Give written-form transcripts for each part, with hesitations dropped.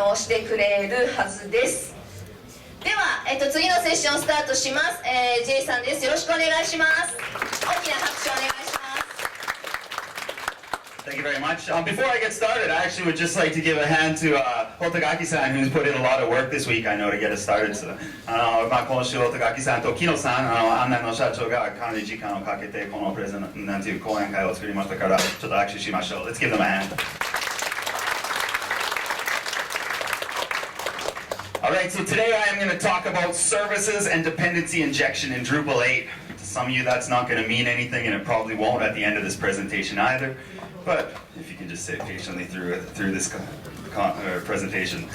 をしてくれるはずです。では、次のセッションスタートします。Jay さんです。よろしくお願いします。大きな拍手をお願いします。Thank you very much. Before I get started, I actually would just like to give a hand to Otagaki-san, who's put in a lot of work this week, I know, to get us started. So, 今週 Otagaki-san と木野さん、案内の社長がかなり時間をかけてこのプレゼンなんていう講演会を作りましたから、ちょっと握手しましょう。Let's give them a hand. Alright, so today I am going to talk about services and dependency injection in Drupal 8. To some of you that's not going to mean anything, and it probably won't at the end of this presentation either. But if you can just sit patiently through this presentation.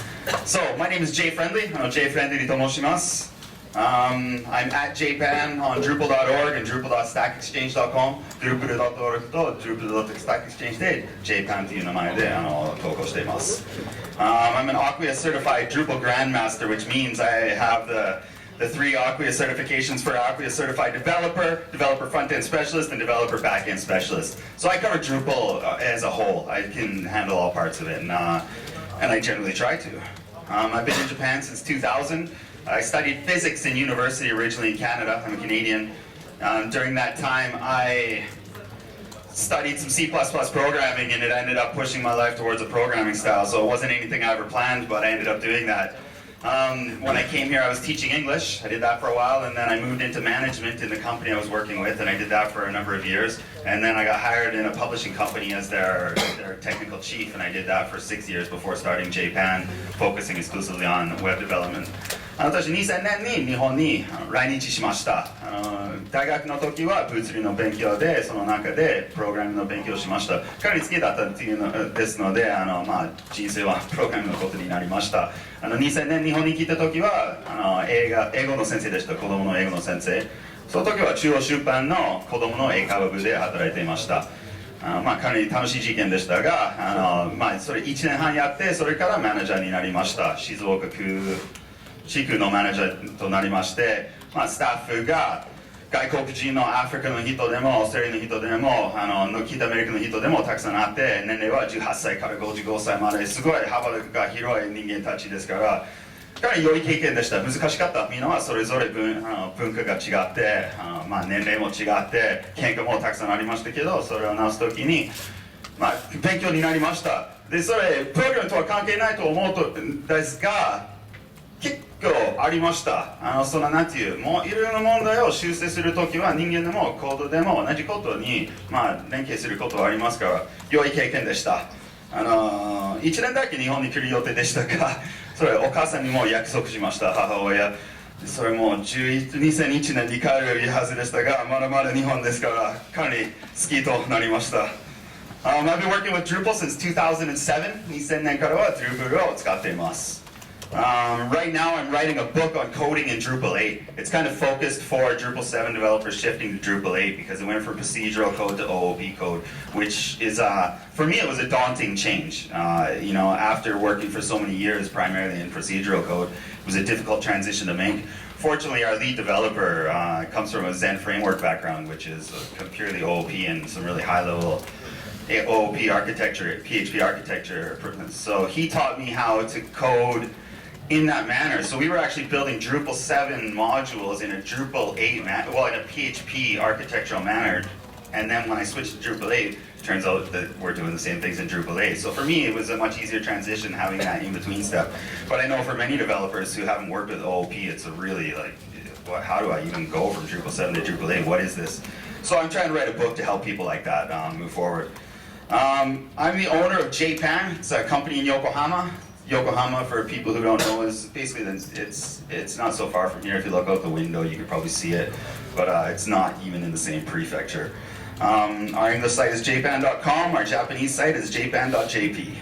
So, my name is Jay Friendly. Jay Friendly と申します。I'm at Japan on Drupal.org and Drupal.stackexchange.com. Drupal.org と Drupal.stackexchange で Japan という名前で投稿しています。I'm an Acquia certified Drupal Grandmaster, which means I have the 3 Acquia certifications for Acquia certified developer, developer front-end specialist, and developer back-end specialist. So I cover Drupal as a whole. I can handle all parts of it, and I generally try to. I've been in Japan since 2000. I studied physics in university originally in Canada. I'm a Canadian. During that time, I studied some C++ programming, and it ended up pushing my life towards a programming style. So it wasn't anything I ever planned, but I ended up doing that. When I came here, I was teaching English. I did that for a while, and then I moved into management in the company I was working with, and I did that for a number of years. And then I got hired in a publishing company as their technical chief, and I did that for 6 years before starting Japan, focusing exclusively on web development. 私2000年に日本に来日しました。大学の時は物理の勉強で、その中でプログラムの勉強をしました。かなり好きだったっていうのですので、人生はプログラムのことになりました。2000年日本に来た時は英語の先生でした。子供の英語の先生。その時は中央出版の子供の英会話部で働いていました。かなり楽しい事件でしたが、それ1年半やって、それからマネージャーになりました。静岡地区のマネージャーとなりまして、スタッフが外国人のアフリカの人でもオーストラリアの人でも北アメリカの人でもたくさんあって、年齢は18歳から55歳まですごい幅が広い人間たちですから、かなり良い経験でした。難しかった。みんなはそれぞれ文化が違って、年齢も違って喧嘩もたくさんありましたけど、それを直す時に、勉強になりました。でそれプログラムとは関係ないと思うんですが、結構ありました。そのなんていう、もういろいろな問題を修正するときは人間でもコードでも同じことに、連携することはありますから、良い経験でした。1年だけ日本に来る予定でしたが、それお母さんにも約束しました、母親。それも2001年に帰るはずでしたが、まだまだ日本ですから、かなり好きとなりました。I've been working with Drupal since 2007. 2000年からは Drupal を使っています。Right now I'm writing a book on coding in Drupal 8. It's kind of focused for Drupal 7 developers shifting to Drupal 8 because it went from procedural code to OOP code, which is, for me it was a daunting change. After working for so many years primarily in procedural code, it was a difficult transition to make. Fortunately, our lead developer comes from a Zen framework background, which is purely OOP and some really high-level OOP architecture, PHP architecture. So he taught me how to code in that manner. So we were actually building Drupal 7 modules in a Drupal 8 in a PHP architectural manner. And then when I switched to Drupal 8, it turns out that we're doing the same things in Drupal 8. So for me, it was a much easier transition having that in-between step. But I know for many developers who haven't worked with OOP, it's a really how do I even go from Drupal 7 to Drupal 8? What is this? So I'm trying to write a book to help people like that move forward. I'm the owner of Japan. It's a company in Yokohama. Yokohama, for people who don't know, is basically it's not so far from here. If you look out the window, you can probably see it, but it's not even in the same prefecture. Our English site is jpan.com. Our Japanese site is jpan.jp.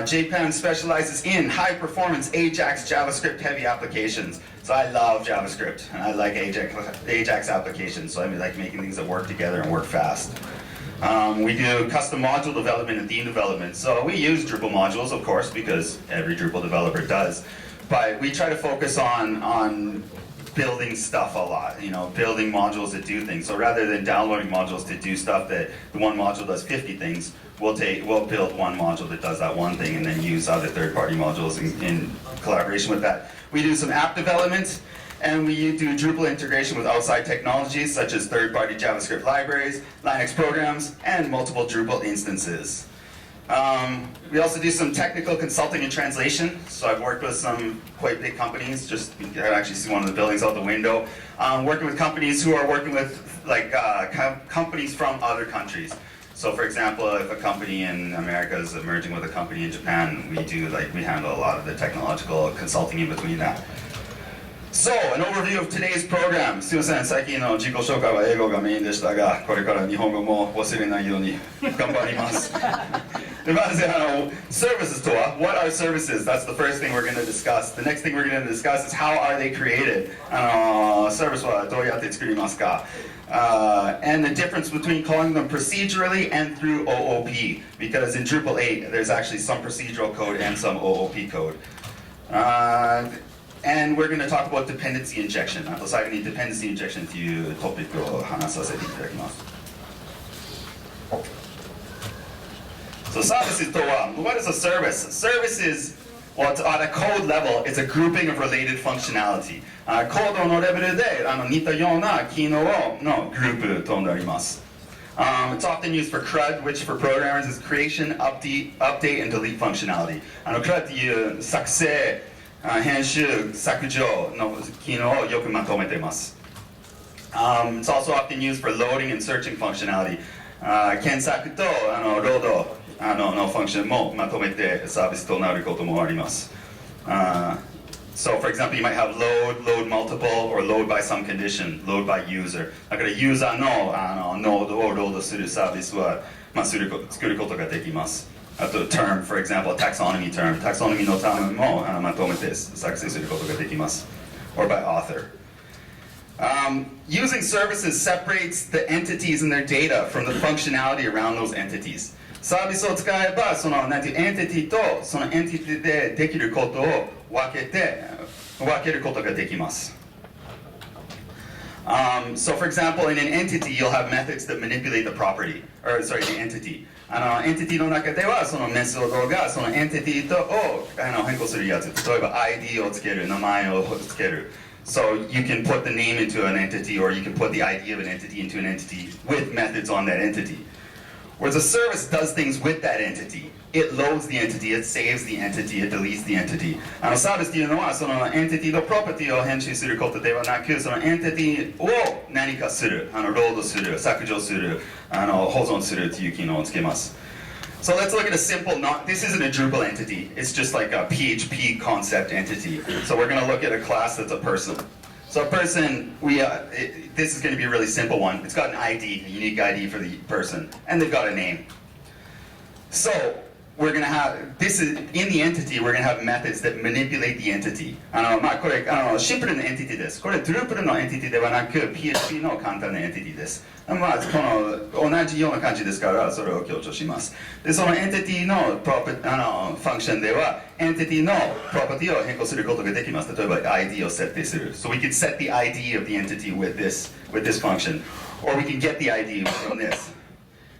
Japan specializes in high-performance AJAX JavaScript heavy applications. So I love JavaScript, and I like AJAX applications. So I like making things that work together and work fast. We do custom module development and theme development. So we use Drupal modules, of course, because every Drupal developer does. But we try to focus on building stuff a lot, building modules that do things. So rather than downloading modules to do stuff that the one module does 50 things, we'll build one module that does that one thing and then use other third-party modules in collaboration with that. We do some app development, and we do Drupal integration with outside technologies such as third-party JavaScript libraries, Linux programs, and multiple Drupal instances. We also do some technical consulting and translation. So I've worked with some quite big companies. Just you can actually see one of the buildings out the window. Working with companies who are working with like companies from other countries. So for example, if a company in America is merging with a company in Japan, we handle a lot of the technological consulting in between that. So, an overview of today's program. すいません、最近の自己紹介は英語がメインでしたが、これから日本語も忘れないように頑張ります。で、まずservices とは What are services? That's the first thing we're going to discuss. The next thing we're going to discuss is how are they created? Service はどうやって作りますか? And the difference between calling them procedurally and through OOP. Because in Drupal 8, there's actually some procedural code and some OOP code. And we're going to talk about dependency injection. あと最後に dependency injection というトピックを話させていただきます。So services とは What is a service? Service is, well, at a code level, it's a grouping of related functionality. コードのレベルで似たような機能のグループとなります。It's often used for CRUD, which for programmers is creation, update, and delete functionality. CRUD っていう作成編集、削除の機能をよくまとめています。It's also often used for loading and searching functionality. 検索とロードのファンクションもまとめてサービスとなることもあります。So for example, you might have load multiple, or load by some condition, load by user. だからユーザーのノードをロードするサービスは作ることができます。あと term, for example, taxonomy term. Taxonomy の term もまとめて作成することができます。Or by author. Using services separates the entities and their data from the functionality around those entities. サービスを使えば、そのなんていうエンティティとそのエンティティでできることを分けることができます。So for example, in an entity, you'll have methods that manipulate the property, or sorry, the entity. エンティティの中ではそのメソッドがそのエンティティを変更するやつ。例えば ID をつける、名前をつける。So you can put the name into an entity, or you can put the ID of an entity into an entity with methods on that entity. Whereas a service does things with that entity. It loads the entity, it saves the entity, it deletes the entity. サービスというのはそのエンティティのプロパティを編集することではなく、そのエンティティを何かする、ロードする、削除する、保存するという機能をつけます。So let's look at a simple, this isn't a Drupal entity, it's just like a PHP concept entity. So we're going to look at a class that's a person. So a person, this is going to be a really simple one. It's got an ID, a unique ID for the person, and they've got a name. So we're going to have, in the entity, we're going to have methods that manipulate the entity. これシンプルなエンティティです。これ Drupal のエンティティではなく PHP の簡単なエンティティです。この同じような感じですからそれを強調します。でそのエンティティのファンクションではエンティティのプロパティを変更することができます。例えば ID を設定する。So we can set the ID of the entity with this function, or we can get the ID from this.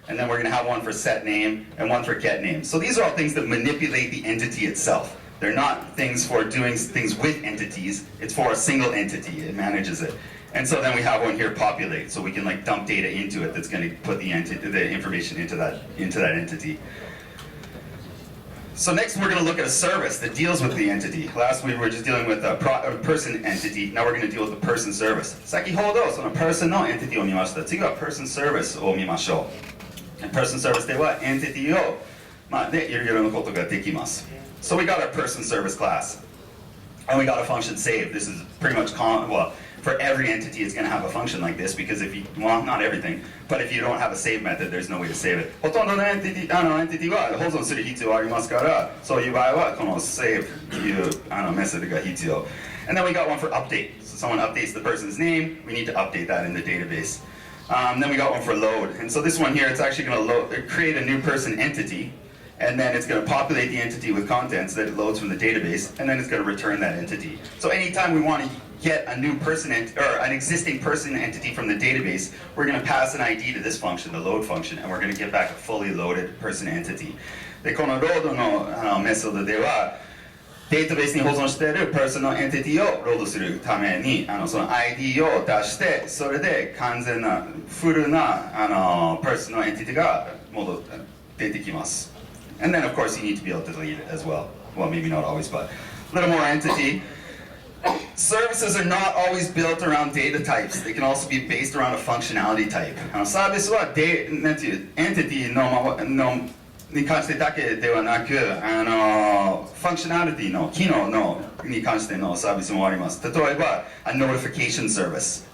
And then we're going to have one for set name and one for get name. So these are all things that manipulate the entity itself. They're not things for doing things with entities. It's for a single entity. It manages it. And so then we have one here, populate. So we can like dump data into it that's going to put the information into that entity. So next we're going to look at a service that deals with the entity. Last we were just dealing with a person entity. Now we're going to deal with the person service. 先ほどその person の entity を見ました。次は person service を見ましょう。person service では entity をでいろいろなことができます。So we got our person service class. And we got a function save. This is pretty much well, for every entity it's going to have a function like this because if you, well, not everything, but if you don't have a save method, there's no way to save it. ほとんどのエンティティは保存する必要ありますから、そういう場合はこの save というメソッドが必要。And then we got one for update. So someone updates the person's name, we need to update that in the database. Then we got one for load. And so this one here, it's actually going to create a new person entity. And then it's going to populate the entity with contents that it loads from the database, and then it's going to return that entity. So anytime we want to get a new person or an existing person entity from the database, we're going to pass an ID to this function, the load function, and we're going to get back a fully loaded person entity. で、このロードのメソッドでは、データベースに保存しているパーソナルエンティティをロードするためにその ID を出して、それで完全なフルなパーソナルエンティティが出てきます。And then of course you need to be able to delete it as well. Well, maybe not always, but a little more entity. Services are not always built around data types. They can also be based around a functionality type. サービスはなんていうエンティティに関してだけではなく、ファンクショナリティの機能に関してのサービスもあります。例えば、a notification service,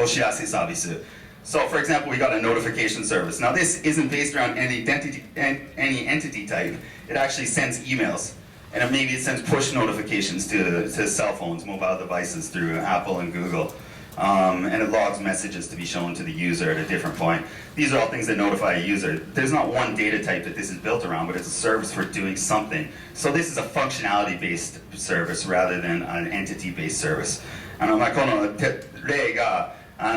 お知らせサービス。So, for example, we got a notification service. Now, this isn't based around any entity type. It actually sends emails. And maybe it sends push notifications to cell phones, mobile devices through Apple and Google. And it logs messages to be shown to the user at a different point. These are all things that notify a user. There's not one data type that this is built around, but it's a service for doing something. So this is a functionality-based service rather than an entity-based service. この例がエ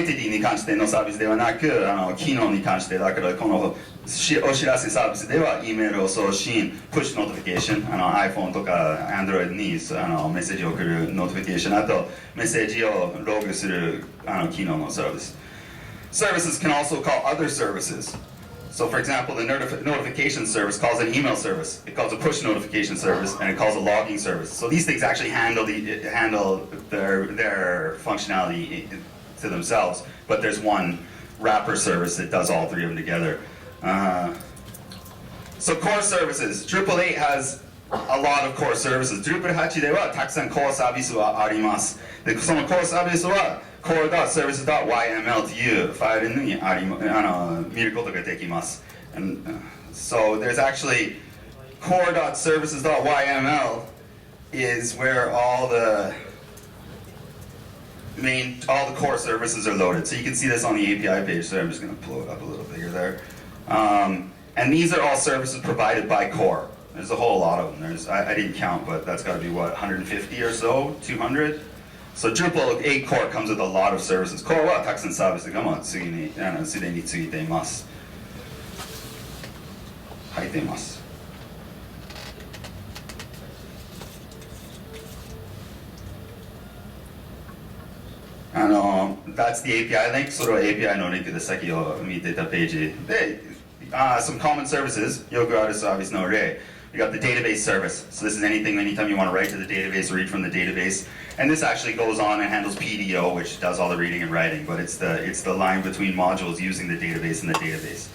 ンティティに関してのサービスではなく、機能に関してだからこのお知らせサービスでは E メールを送信、Push Notification、iPhone とか Android にメッセージを送る Notification、あとメッセージをログする機能のサービス。Services can also call other services. So for example, the notification service calls an email service, it calls a push notification service, and it calls a logging service. So these things actually handle their functionality to themselves, but there's one wrapper service that does all three of them together. So core services. Drupal8 has a lot of core services. Drupal8 ではたくさん core サービスはあります。で、その core サービスは core.service.yml というファイルに見ることができます。And so there's actually core.services.yml is where all the core services are loaded. So you can see this on the API page. So I'm just going to blow it up a little bigger there. And these are all services provided by core. There's a whole lot of them. I didn't count, but that's got to be what, 150 or so, 200? So Drupal8 core comes with a lot of services. Core はたくさんサービスがすでについています。入っています。That's the API link. それは API のリンクで先を見てたページで、some common services よくあるサービスの例。We got the database service. So this is anytime you want to write to the database, read from the database. And this actually goes on and handles PDO, which does all the reading and writing, but it's the line between modules using the database and the database.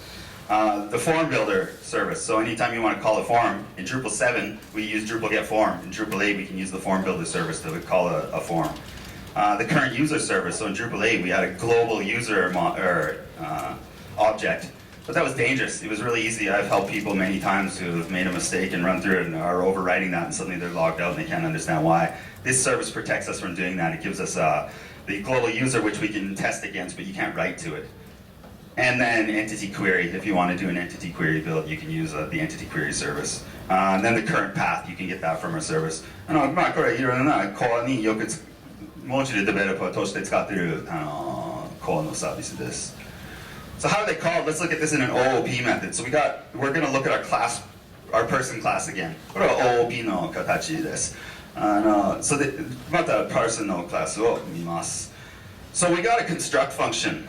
The form builder service. So anytime you want to call a form, in Drupal 7, we use Drupal get form. In Drupal 8, we can use the form builder service to call a form. The current user service. So in Drupal 8, we had a global user object. But that was dangerous. It was really easy. I've helped people many times who have made a mistake and run through it and are overwriting that, and suddenly they're logged out and they can't understand why. This service protects us from doing that. It gives us the global user, which we can test against, but you can't write to it. And then entity query. If you want to do an entity query build, you can use the entity query service. And then the current path, you can get that from our service. これいろいろなコアによくモジュールデベロッパーとして使っているコアのサービスです。So how do they call it? Let's look at this in an OOP method. So we're going to look at our person class again. これは OOP の形です。また person のクラスを見ます。So we got a construct function.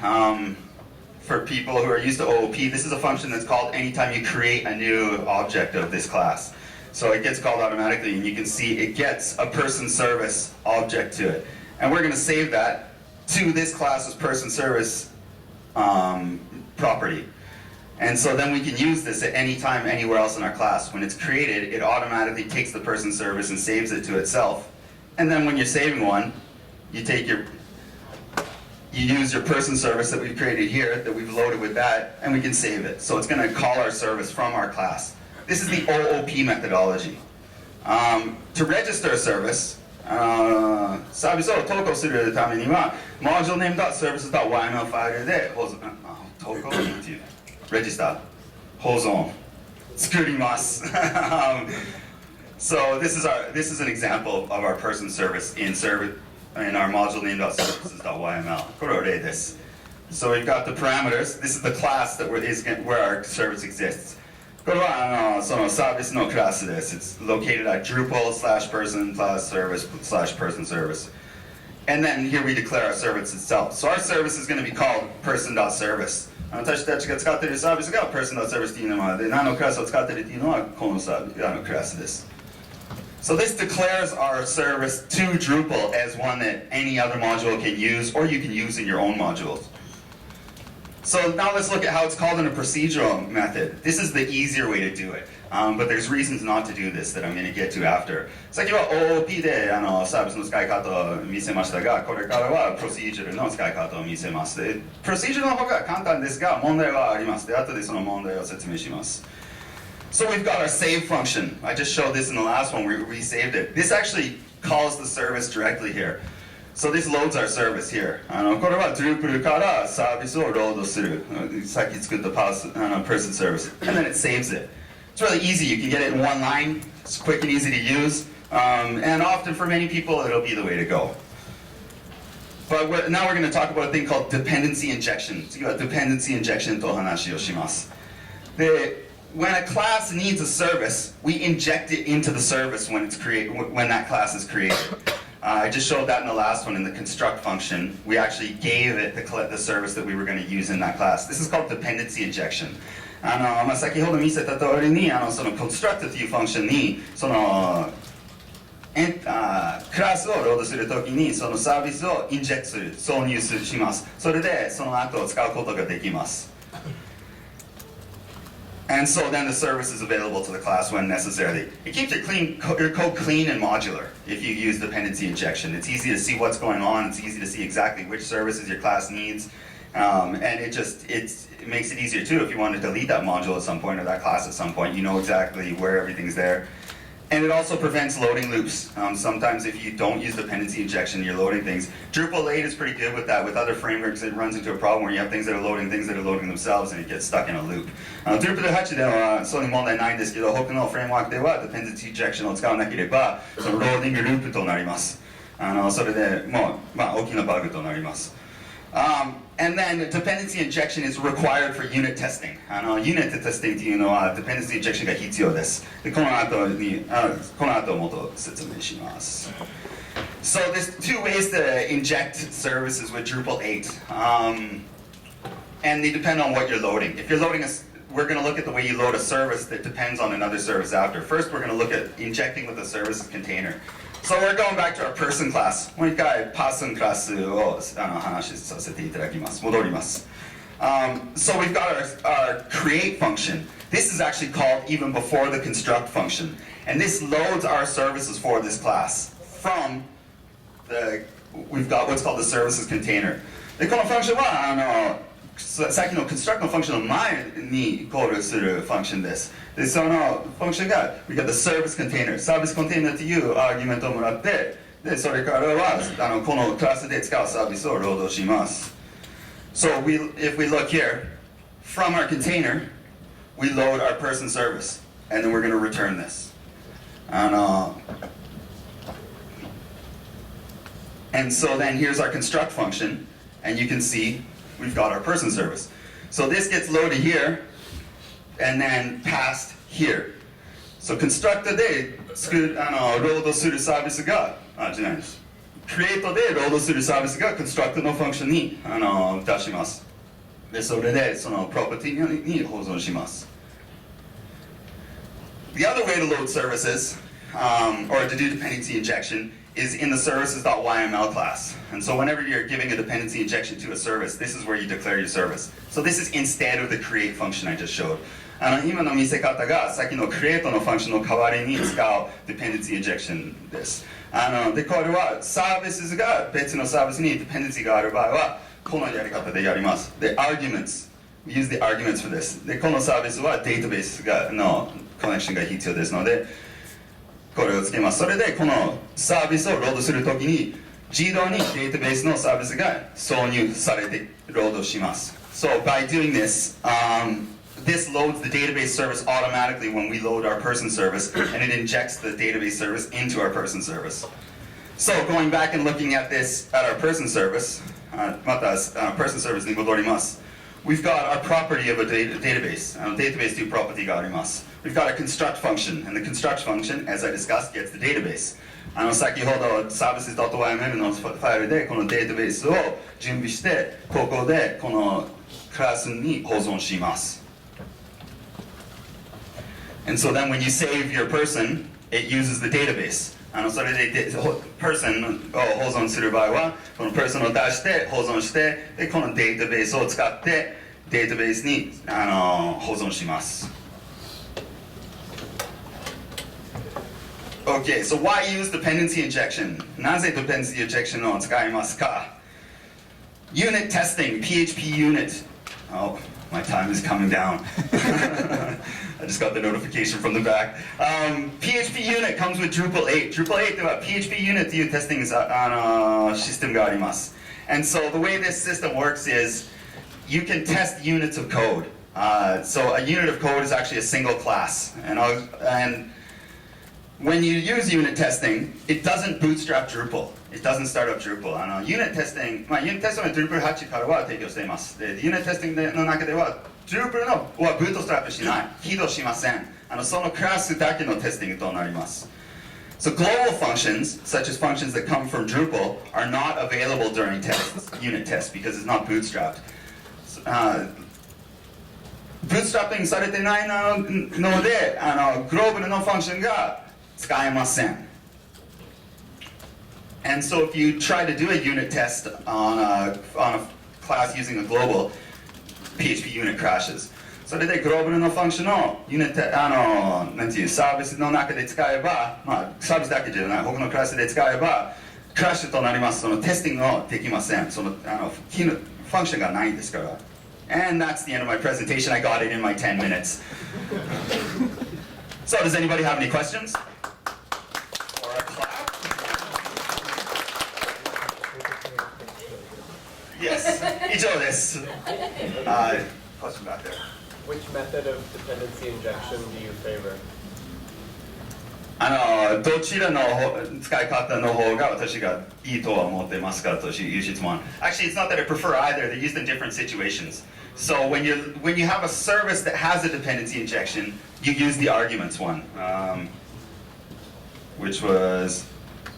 For people who are used to OOP, this is a function that's called anytime you create a new object of this class. So it gets called automatically, and you can see it gets a person service object to it. And we're going to save that to this class's person service property. And so then we can use this at any time, anywhere else in our class. When it's created, it automatically takes the person service and saves it to itself. And then when you're saving one, you use your person service that we've created here, that we've loaded with that, and we can save it. So it's going to call our service from our class. This is the OOP methodology. To register a service, サービスを投稿するためには module name.services.yml ファイルで投稿register 保存作ります。So this is an example of our person service in in our module name.services.yml. これは例です。So we've got the parameters. This is the class that where our service exists. これはそのサービスのクラスです。It's located at Drupal/person/service/person service. And then here we declare our service itself. So our service is going to be called person.service. 私たちが使っているサービスが person.service というので、何のクラスを使っているというのはこのクラスです。So this declares our service to Drupal as one that any other module can use, or you can use in your own modules. So now let's look at how it's called in a procedural method. This is the easier way to do it, but there's reasons not to do this that I'm going to get to after. 先は OOP でサービスの使い方を見せましたが、これからは procedural の使い方を見せます。procedural の方が簡単ですが、問題はあります。で、後でその問題を説明します。So we've got our save function. I just showed this in the last one. We saved it. This actually calls the service directly here. So this loads our service here. これは Drupal からサービスをロードする。さっき作ったperson service. And then it saves it. It's really easy. You can get it in one line. It's quick and easy to use. And often for many people, it'll be the way to go. But now we're going to talk about a thing called dependency injection. 次は dependency injection とお話をします。で、when a class needs a service, we inject it into the service when that class is created. I just showed that in the last one in the construct function. We actually gave it the service that we were going to use in that class. This is called dependency injection. 先ほど見せた通りにその construct というファンクションにそのクラスをロードするときにそのサービスをインジェクトする、挿入します。それでその後を使うことができます。And so then the service is available to the class when necessary. It keeps your code clean and modular if you use dependency injection. It's easy to see what's going on. It's easy to see exactly which services your class needs. And it makes it easier too if you want to delete that module at some point or that class at some point. You know exactly where everything's there. And it also prevents loading loops. Sometimes if you don't use dependency injection, you're loading things. Drupal8 is pretty good with that. With other frameworks, it runs into a problem where you have things that are loading themselves and it gets stuck in a loop. Drupal8 ではそういう問題ないんですけど、他のフレームワークでは dependency injection を使わなければ、そのローディングループとなります。それでもう、大きなバグとなります。And then dependency injection is required for unit testing. Unit testing というのは dependency injection が必要です。で、この後もっと説明します。So there's two ways to inject services with Drupal8. And they depend on what you're loading. If you're loading we're going to look at the way you load a service that depends on another service after. First, we're going to look at injecting with a services container. So we're going back to our person class. もう一回 person クラスを話させていただきます。戻ります。So we've got our create function. This is actually called even before the construct function. And this loads our services for this class from we've got what's called the services container. で、このファンクションはさっきの construct のファンクションの前にコールするファンクションです。で、そのファンクションが we got the service container。サービスコンテナというアーギュメントをもらって、で、それからはこのクラスで使うサービスをロードします。So if we look here, from our container, we load our person service, and then we're going to return this. And so then here's our construct function, and you can see we've got our person service. So this gets loaded here, and then passed here. So construct でロードするサービスが、違います。create でロードするサービスが construct のファンクションに出します。で、それでその property に保存します。The other way to load services, or to do dependency injection, is in the services.yml class. And so whenever you're giving a dependency injection to a service, this is where you declare your service. So this is instead of the create function I just showed. 今の見せ方がさっきの create のファンクションの代わりに使う dependency injection です。で、これはサービスが別のサービスに dependency がある場合はこのやり方でやります。で、arguments. We use the arguments for this. で、このサービスはデータベースのコネクションが必要ですので、これをつけます。それでこのサービスをロードするときに自動にデータベースのサービスが挿入されてロードします。So by doing this, this loads the database service automatically when we load our person service, and it injects the database service into our person service. So going back and looking at this at our person service, また person service に戻ります。We've got our property of a database. Database という property があります。We've got a construct function, and the construct function, as I discussed, gets the database. 先ほど services.yml のファイルでこのデータベースを準備して、ここでこのクラスに保存します。And so then when you save your person, it uses the database. それで person を保存する場合は、この person を出して保存して、でこのデータベースを使ってデータベースに保存します。Okay, so why use dependency injection? なぜ dependency injection を使いますか? Unit testing, PHP unit. Oh, my time is coming down. I just got the notification from the back. PHP unit comes with Drupal8. Drupal8 では PHP unit という testing システムがあります。And so the way this system works is you can test units of code. So a unit of code is actually a single class. And when you use unit testing, it doesn't bootstrap Drupal. It doesn't start up Drupal. Unit testing, unit testing は Drupal8 からは提供しています。で、unit testing の中では Drupal はブートストラップしない。起動しません。そのクラスだけのテスティングとなります。So global functions, such as functions that come from Drupal, are not available during tests, unit tests, because it's not bootstrapped. Bootstrapping されてないので、グローバルのファンクションが使えません。And so if you try to do a unit test on a class using a global, PHP unit crashes. それでグローバルのファンクションをなんていうサービスの中で使えば、サービスだけじゃない他のクラスで使えばクラッシュとなります。そのテスティングをできません。そのファンクションがないんですから。And that's the end of my presentation. I got it in my 10 minutes. So does anybody have any questions? Or a clap? Yes. 以上です。Question back there. Which method of dependency injection do you favor? どちらの使い方の方が私がいいとは思ってますかという質問。Actually, it's not that I prefer either. They're used in different situations. So when you have a service that has a dependency injection, you use the arguments one, which was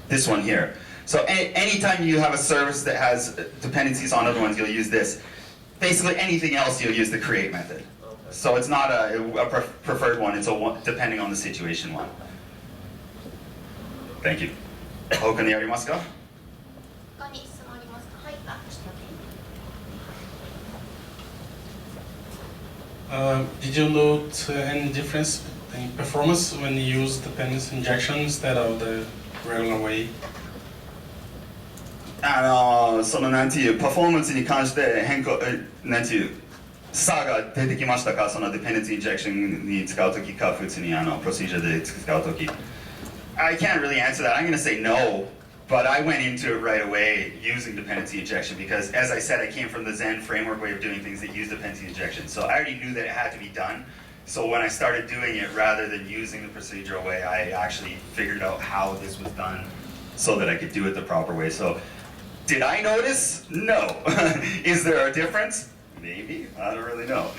this one here. So anytime you have a service that has dependencies on other ones, you'll use this. Basically anything else, you'll use the create method. So it's not a preferred one, it's a depending on the situation one. Thank you. 他にありますか? 他に質問ありますか? はい、ちょっと待って。Did you note any difference in performance when you use dependency injection instead of the regular way? そのなんていうパフォーマンスに関してなんていう差が出てきましたか？その dependency injection に使うときか普通にprocedure で使うとき。I can't really answer that. I'm going to say no, but I went into it right away using dependency injection because, as I said, I came from the Zen framework way of doing things that use dependency injection. So I already knew that it had to be done. So when I started doing it, rather than using the procedural way, I actually figured out how this was done so that I could do it the proper way. So did I notice? No. Is there a difference? Maybe. I don't really know.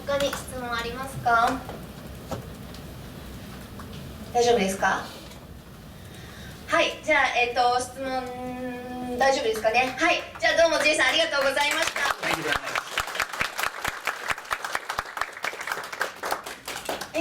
他に質問ありますか？大丈夫ですか？はい、じゃあ質問大丈夫ですかね？はい、じゃあどうも J さんありがとうございました。